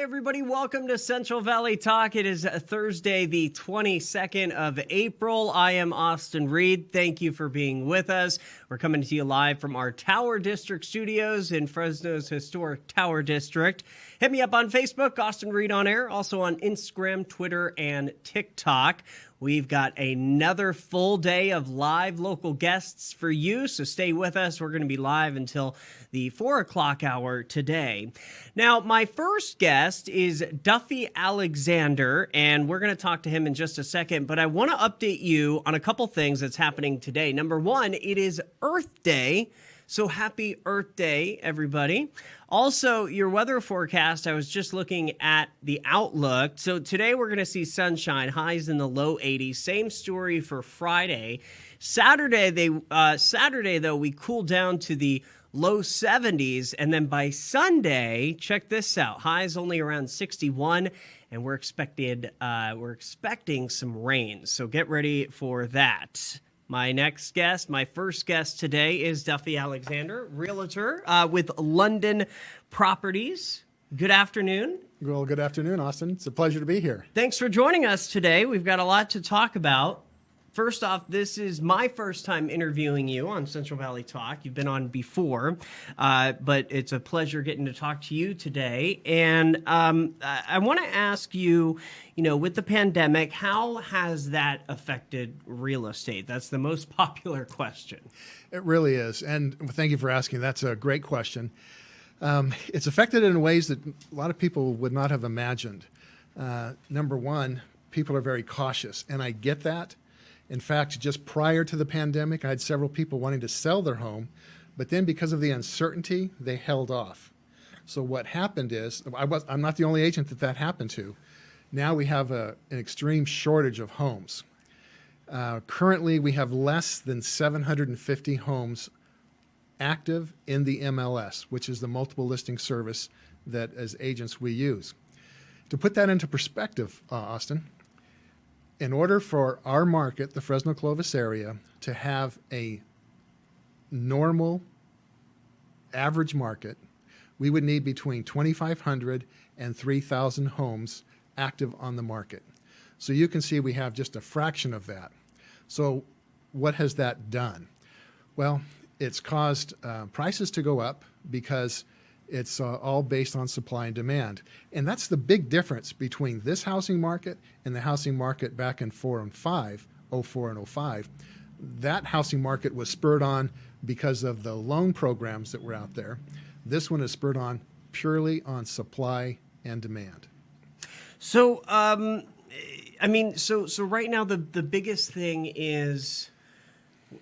Hi, everybody. Welcome to Central Valley Talk. It is Thursday, the 22nd of April. I am Austin Reed. Thank you for being with us. We're coming to you live from our Tower District studios in Fresno's historic Tower District. Hit me up on Facebook, Austin Reed on Air, also on Instagram, Twitter, and TikTok. We've got another full day of live local guests for you, so stay with us. We're going to be live until the 4 o'clock hour today. Now, my first guest is Duffie Alexander, and we're going to talk to him in just a second, but I want to update you on a couple things that's happening today. Number one, it is Earth Day. So happy Earth Day, everybody. Also, your weather forecast, I was just looking at the outlook. So today we're going to see sunshine, highs in the low 80s. Same story for Friday. Saturday, though, we cool down to the low 70s. And then by Sunday, check this out, highs only around 61. And we're expecting some rain. So get ready for that. My first guest today is Duffie Alexander, realtor with London Properties. Good afternoon. Well, good afternoon, Austin. It's a pleasure to be here. Thanks for joining us today. We've got a lot to talk about. First off, this is my first time interviewing you on Central Valley Talk. You've been on before, but it's a pleasure getting to talk to you today. And I want to ask you, with the pandemic, how has that affected real estate? That's the most popular question. It really is. And thank you for asking. That's a great question. It's affected in ways that a lot of people would not have imagined. Number one, people are very cautious, and I get that. In fact, just prior to the pandemic, I had several people wanting to sell their home, but then because of the uncertainty, they held off. So what happened is, I'm not the only agent that happened to. Now we have an extreme shortage of homes. Currently, we have less than 750 homes active in the MLS, which is the multiple listing service that as agents we use. To put that into perspective, Austin, in order for our market, the Fresno-Clovis area, to have a normal average market, we would need between 2,500 and 3,000 homes active on the market. So you can see we have just a fraction of that. So what has that done? Well, it's caused prices to go up because it's all based on supply and demand. And that's the big difference between this housing market and the housing market back in 04 and 05. That housing market was spurred on because of the loan programs that were out there. This one is spurred on purely on supply and demand. So, so right now the biggest thing is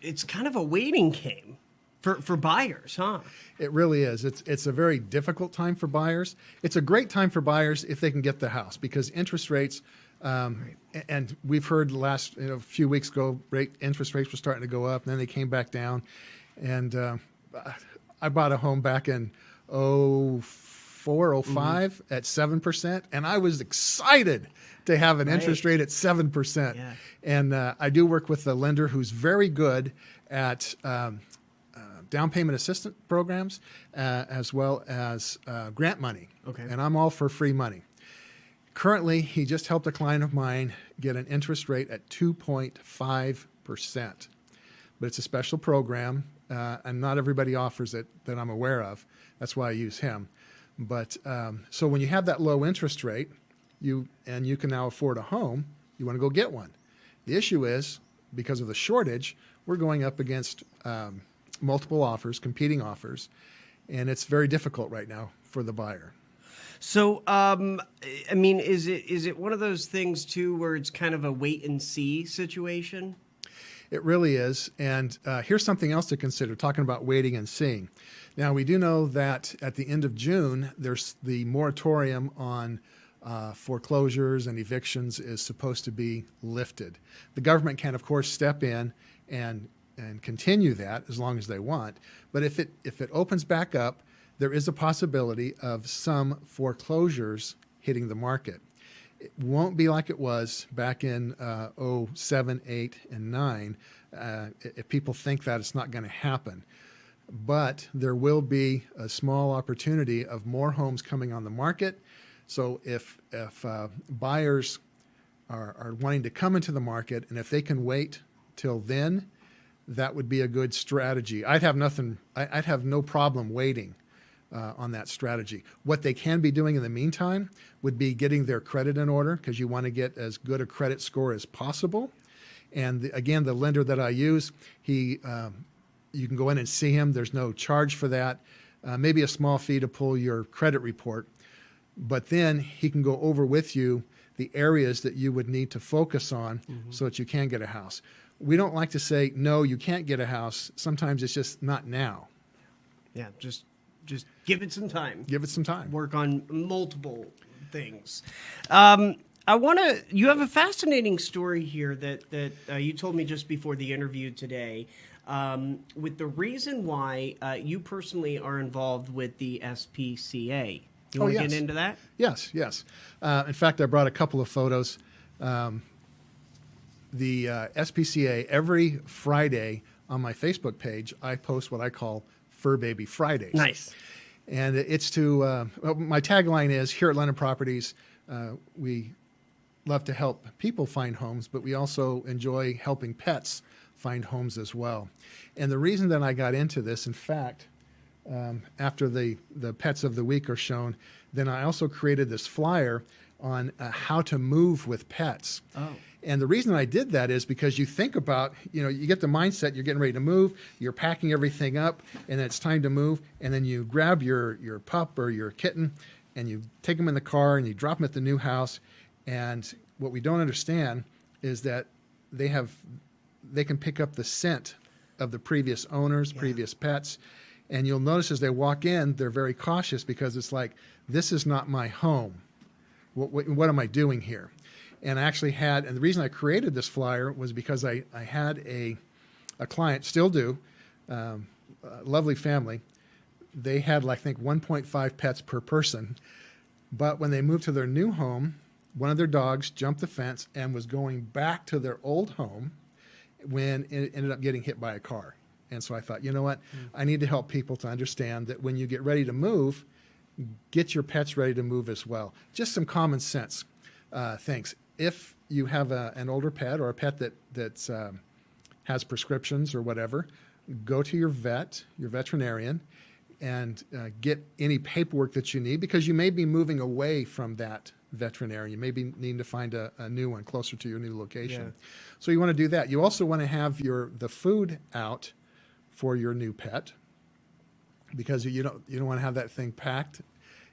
it's kind of a waiting game for buyers, huh? It really is. It's a very difficult time for buyers. It's a great time for buyers if they can get the house because interest rates, and we've heard last few weeks ago, interest rates were starting to go up, and then they came back down. And I bought a home back in 04, 05 at 7%, and I was excited to have an interest rate at 7%. Yeah. And I do work with a lender who's very good at down payment assistance programs, as well as grant money. Okay. And I'm all for free money. Currently, he just helped a client of mine get an interest rate at 2.5%. But it's a special program, and not everybody offers it that I'm aware of. That's why I use him. But so when you have that low interest rate, you can now afford a home, you want to go get one. The issue is, because of the shortage, we're going up against multiple offers, competing offers, and it's very difficult right now for the buyer. So, is it one of those things too where it's kind of a wait and see situation? It really is. And here's something else to consider, talking about waiting and seeing. Now, we do know that at the end of June, there's the moratorium on foreclosures and evictions is supposed to be lifted. The government can, of course, step in and continue that as long as they want. But if it opens back up, there is a possibility of some foreclosures hitting the market. It won't be like it was back in 07, 8, and 9. If people think that, it's not going to happen. But there will be a small opportunity of more homes coming on the market. So if buyers are wanting to come into the market, and if they can wait till then, that would be a good strategy. I'd have no problem waiting on that strategy. What they can be doing in the meantime would be getting their credit in order, because you want to get as good a credit score as possible. And again, the lender that I use, you can go in and see him. There's no charge for that. Maybe a small fee to pull your credit report. But then he can go over with you the areas that you would need to focus on so that you can get a house. We don't like to say, no, you can't get a house. Sometimes it's just not now. Yeah, just give it some time. Give it some time. Work on multiple things. You have a fascinating story here that you told me just before the interview today, with the reason why you personally are involved with the SPCA. You want to get into that? Yes. In fact, I brought a couple of photos. The SPCA, every Friday on my Facebook page, I post what I call Fur Baby Fridays. Nice. And it's to, my tagline is, here at London Properties, we love to help people find homes, but we also enjoy helping pets find homes as well. And the reason that I got into this, in fact, after the Pets of the Week are shown, then I also created this flyer on how to move with pets. Oh. And the reason I did that is because you think about, you get the mindset, you're getting ready to move, you're packing everything up, and it's time to move, and then you grab your pup or your kitten, and you take them in the car, and you drop them at the new house. And what we don't understand is that they can pick up the scent of the previous owners, previous pets. And you'll notice as they walk in, they're very cautious, because it's like, this is not my home. What am I doing here? And I actually and the reason I created this flyer was because I had a client, still do, a lovely family. They had, I think, 1.5 pets per person. But when they moved to their new home, one of their dogs jumped the fence and was going back to their old home when it ended up getting hit by a car. And so I thought, you know what? I need to help people to understand that when you get ready to move, get your pets ready to move as well. Just some common sense things. If you have an older pet or a pet that has prescriptions or whatever, go to your veterinarian, and get any paperwork that you need, because you may be moving away from that veterinarian. You may be needing to find a new one closer to your new location. Yeah. So you want to do that. You also want to have the food out for your new pet, because you don't want to have that thing packed,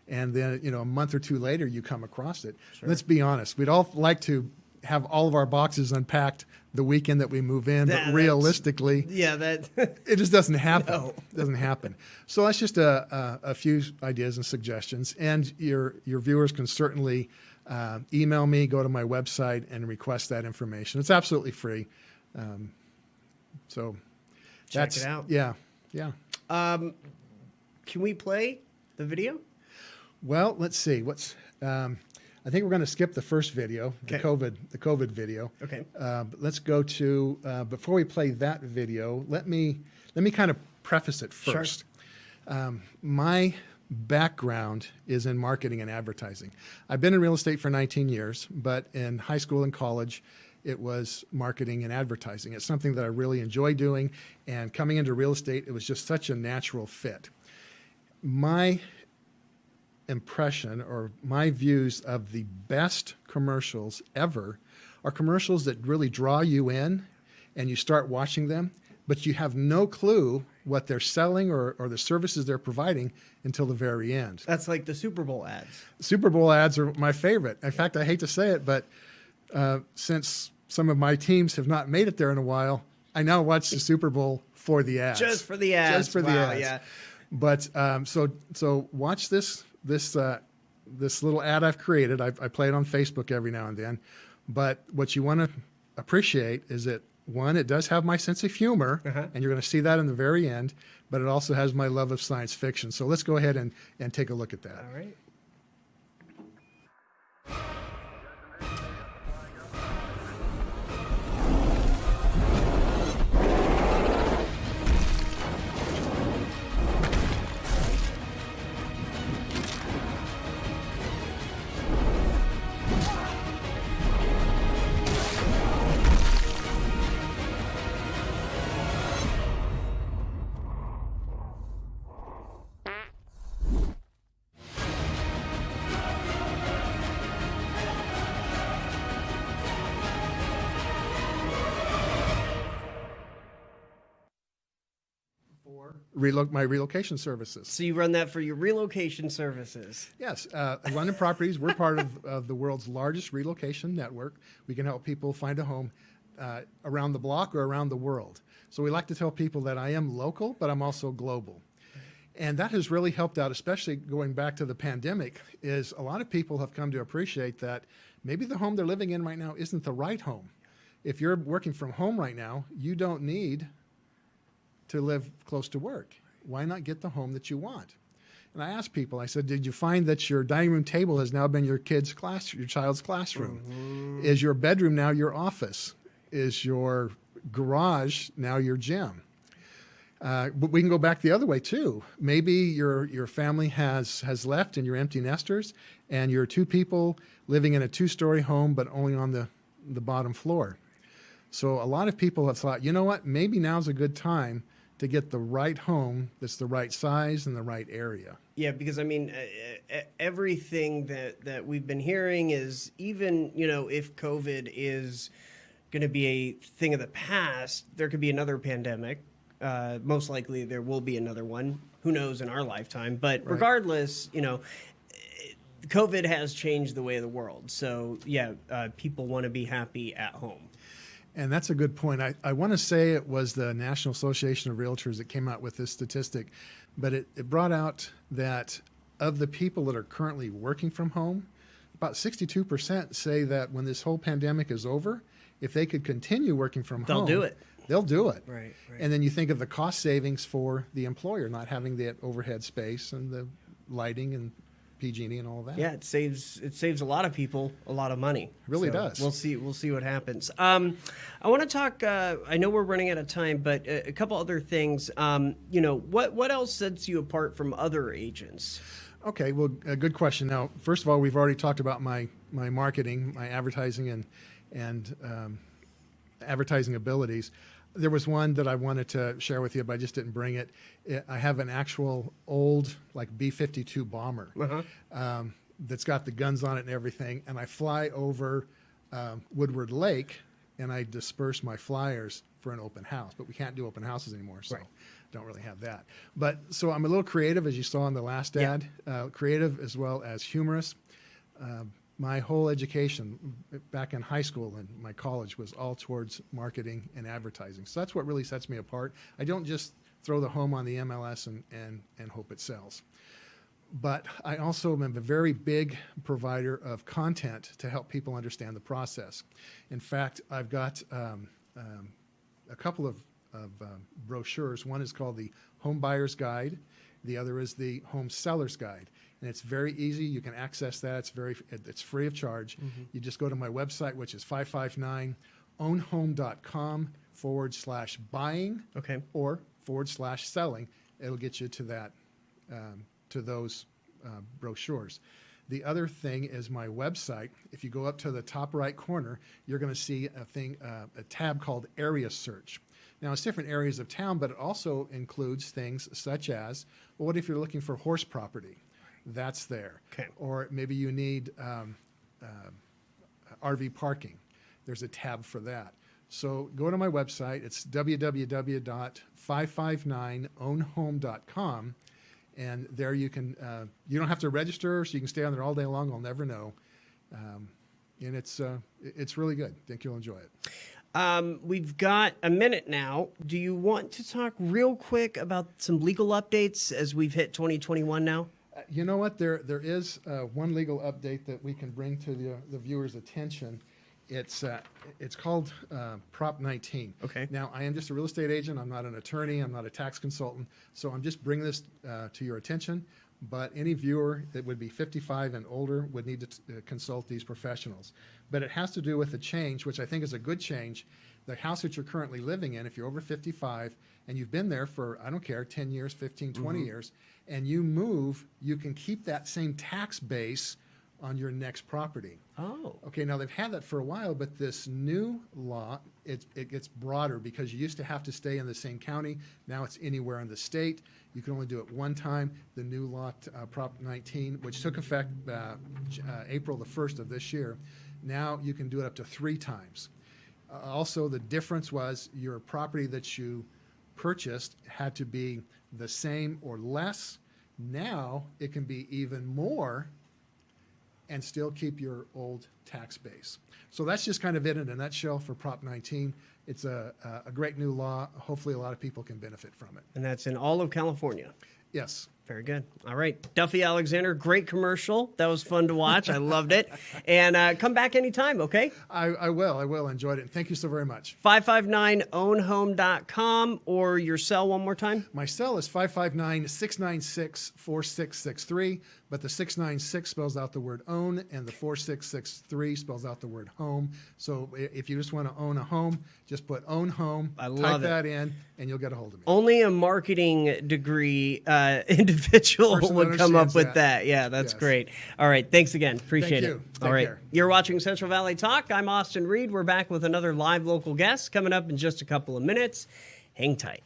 and then a month or two later you come across it. Sure. Let's be honest. We'd all like to have all of our boxes unpacked the weekend that we move in, but realistically, it just doesn't happen. No. It doesn't happen. So that's just a few ideas and suggestions. And your viewers can certainly email me, go to my website, and request that information. It's absolutely free. So check it out. Yeah. Can we play the video? Well, let's see. I think we're going to skip the first video, the COVID video. Okay. But let's go to before we play that video. Let me kind of preface it first. Sure. My background is in marketing and advertising. I've been in real estate for 19 years, but in high school and college, it was marketing and advertising. It's something that I really enjoy doing, and coming into real estate, it was just such a natural fit. My impression, or my views of the best commercials ever, are commercials that really draw you in and you start watching them, but you have no clue what they're selling or the services they're providing until the very end. That's like the Super Bowl ads. Super Bowl ads are my favorite. In fact, I hate to say it, but since some of my teams have not made it there in a while, I now watch the Super Bowl for the ads. Just for the ads. Just for the ads. Yeah. But so watch this little ad I've created. I play it on Facebook every now and then. But what you want to appreciate is that, one, it does have my sense of humor, and you're going to see that in the very end, but it also has my love of science fiction. So let's go ahead and take a look at that. All right. my relocation services. So you run that for your relocation services. Yes, London Properties, we're part of the world's largest relocation network. We can help people find a home around the block or around the world. So we like to tell people that I am local, but I'm also global. And that has really helped out, especially going back to the pandemic, is a lot of people have come to appreciate that maybe the home they're living in right now isn't the right home. If you're working from home right now, you don't need to live close to work. Why not get the home that you want? And I asked people, I said, did you find that your dining room table has now been your child's classroom? Mm-hmm. Is your bedroom now your office? Is your garage now your gym? But we can go back the other way too. Maybe your family has left and you're empty nesters and you're two people living in a 2-story home but only on the bottom floor. So a lot of people have thought, you know what, maybe now's a good time to get the right home that's the right size and the right area. Yeah, because I mean, everything that we've been hearing is, even, if COVID is going to be a thing of the past, there could be another pandemic. Most likely there will be another one. Who knows in our lifetime? But regardless, COVID has changed the way of the world. So yeah, people want to be happy at home. And that's a good point. I want to say it was the National Association of Realtors that came out with this statistic, but it brought out that of the people that are currently working from home, about 62% say that when this whole pandemic is over, if they could continue working from home, they'll do it. They'll do it. Right. And then you think of the cost savings for the employer, not having that overhead space and the lighting and PG&E and all of that. Yeah, it saves a lot of people a lot of money. It really does. We'll see what happens. I want to talk. I know we're running out of time, but a couple other things. What else sets you apart from other agents? Okay, well, a good question. Now, first of all, we've already talked about my marketing, my advertising, and advertising abilities. There was one that I wanted to share with you, but I just didn't bring it. I have an actual old, like, B-52 bomber that's got the guns on it and everything, and I fly over Woodward Lake, and I disperse my flyers for an open house. But we can't do open houses anymore, so don't really have that. But so I'm a little creative, as you saw in the last ad, creative as well as humorous. My whole education back in high school and my college was all towards marketing and advertising. So that's what really sets me apart. I don't just throw the home on the MLS and hope it sells. But I also am a very big provider of content to help people understand the process. In fact, I've got a couple of brochures. One is called the Home Buyer's Guide. The other is the Home Seller's Guide. And it's very easy. You can access that. It's free of charge. Mm-hmm. You just go to my website, which is 559ownhome.com/buying or /selling. It'll get you to that, to those brochures. The other thing is my website. If you go up to the top right corner, you're going to see a tab called Area Search. Now, it's different areas of town, but it also includes things such as, well, what if you're looking for horse property? That's there. Okay. Or maybe you need RV parking. There's a tab for that. So go to my website. It's www.559ownhome.com. And there you can, you don't have to register, so you can stay on there all day long. I'll never know. And it's really good. I think you'll enjoy it. We've got a minute now. Do you want to talk real quick about some legal updates as we've hit 2021 now? You know what? There is one legal update that we can bring to the viewers' attention. It's called Prop 19. Okay. Now, I am just a real estate agent. I'm not an attorney. I'm not a tax consultant. So I'm just bringing this to your attention. But any viewer that would be 55 and older would need to consult these professionals. But it has to do with a change, which I think is a good change. The house that you're currently living in, if you're over 55 and you've been there for, I don't care, 10 years, 15, 20 years, and you move, you can keep that same tax base on your next property. Oh. Okay, now they've had that for a while, but this new law, it gets broader because you used to have to stay in the same county. Now it's anywhere in the state. You can only do it one time. The new law, Prop 19, which took effect April the 1st of this year, now you can do it up to 3 times. Also, the difference was your property that you purchased had to be the same or less. Now it can be even more and still keep your old tax base. So that's just kind of it in a nutshell for Prop 19. It's a great new law. Hopefully a lot of people can benefit from it. And that's in all of California. Yes. Very good. All right. Duffie Alexander, great commercial. That was fun to watch. I loved it. And come back anytime, okay? I will. I will. Enjoyed it. And thank you so very much. 559ownhome.com, or your cell one more time? My cell is 559-696-4663, but the 696 spells out the word own, and the 4663 spells out the word home. So if you just want to own a home, just put own home, type that in, and you'll get a hold of me. Only a marketing degree individual would come up with that. Yeah, that's great. All right. Thanks again. Appreciate it. All right. Care. You're watching Central Valley Talk. I'm Austin Reed. We're back with another live local guest coming up in just a couple of minutes. Hang tight.